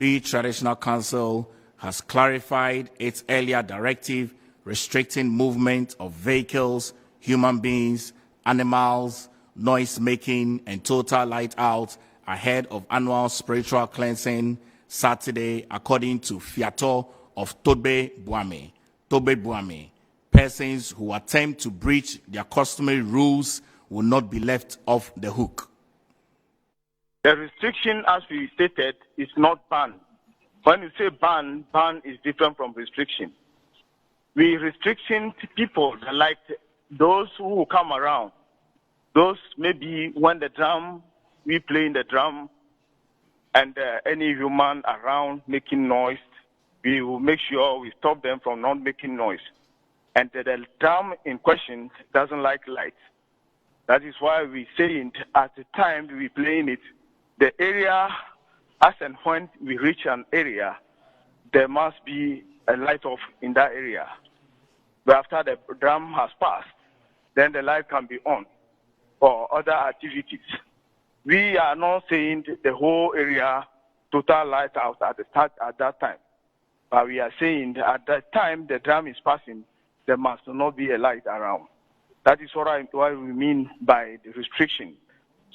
Gbi Traditional Council has clarified its earlier directive restricting movement of vehicles, human beings, animals, noise making, and total light out ahead of annual spiritual cleansing Saturday, according to Fiato of Tobe Buame. Persons who attempt to breach their customary rules will not be left off the hook. The restriction, as we stated, is not ban. When you say ban, ban is different from restriction. We restriction people like those who come around. Those maybe when the drum, we play in the drum, and any human around making noise, we will make sure we stop them from not making noise. And the drum in question doesn't like light. That is why we say at the time we playing it, the area, as and when we reach an area, there must be a light off in that area. But after the drum has passed, then the light can be on for other activities. We are not saying the whole area total light out at the start at that time. But we are saying that at that time the drum is passing, there must not be a light around. That is what we mean by the restriction.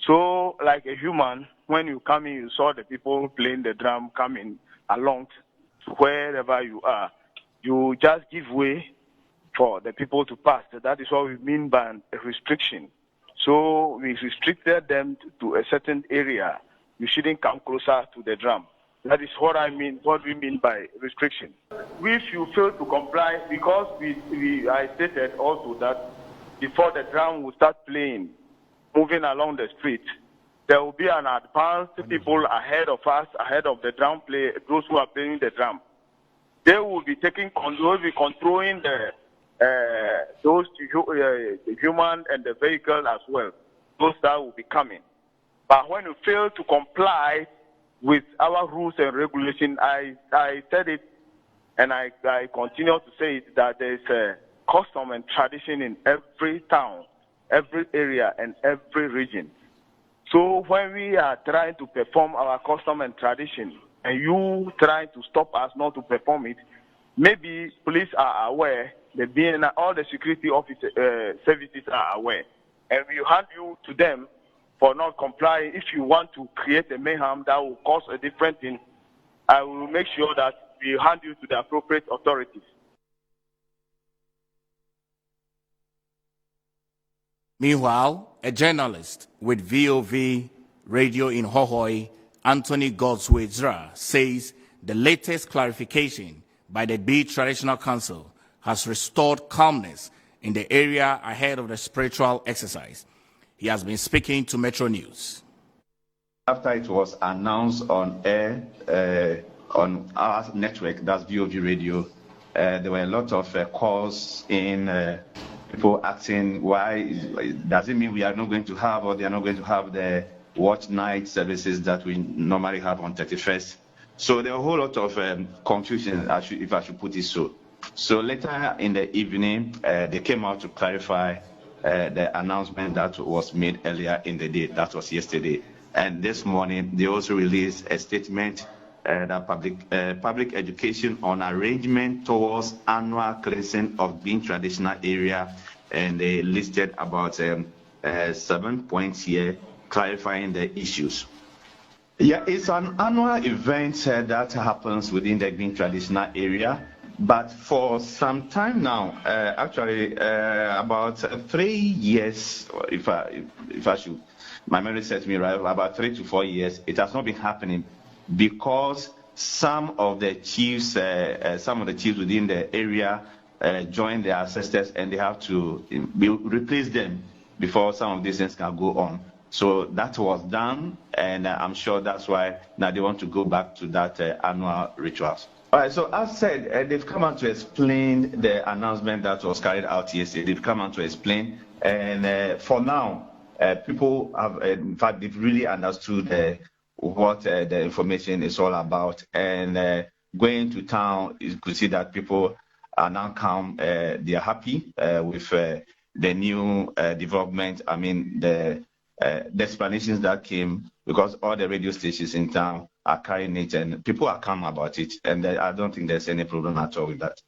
So, like a human, when you come in, you saw the people playing the drum coming along to wherever you are. You just give way for the people to pass. That is what we mean by a restriction. So we restricted them to a certain area. You shouldn't come closer to the drum. That is what we mean by restriction. If you fail to comply, because I stated also that before the drum will start playing, moving along the street, there will be an advanced people ahead of us, ahead of the drum play, those who are playing the drum. They will be controlling the human and the vehicle as well. Those that will be coming. But when you fail to comply with our rules and regulations, I said it, and I continue to say it, that there is a custom and tradition in every town, every area, and every region. So when we are trying to perform our custom and tradition, and you trying to stop us not to perform it, maybe police are aware, all the security services are aware, and we hand you to them for not complying. If you want to create a mayhem that will cause a different thing, I will make sure that we hand you to the appropriate authorities. Meanwhile, a journalist with VOV Radio in Hohoe, Anthony Godsway-Zra, says the latest clarification by the Gbi Traditional Council has restored calmness in the area ahead of the spiritual exercise. He has been speaking to Metro News. After it was announced on air, on our network, that's VOV Radio, there were a lot of calls in people asking why, does it mean we are not going to have, or they are not going to have the watch night services that we normally have on 31st. So there were a whole lot of confusion, if I should put it so. So later in the evening, they came out to clarify the announcement that was made earlier in the day, that was yesterday. And this morning, they also released a statement that public education on arrangement towards annual cleansing of Gbi Traditional area, and they listed about 7 points here clarifying the issues. Yeah, it's an annual event that happens within the Gbi Traditional area, but for some time now, actually about 3 years, if I should, my memory serves me right, about 3 to 4 years, it has not been happening because some of the chiefs within the area join their ancestors, and they have to replace them before some of these things can go on. So that was done, and I'm sure that's why now they want to go back to that annual rituals. All right, so as said, they've come out to explain the announcement that was carried out yesterday. They've come out to explain, and for now, people have, in fact, they've really understood what the information is all about. And going to town, you could see that people are now calm. They are happy with the new development. I mean, the explanations that came, because all the radio stations in town are carrying it, and people are calm about it. And I don't think there's any problem at all with that.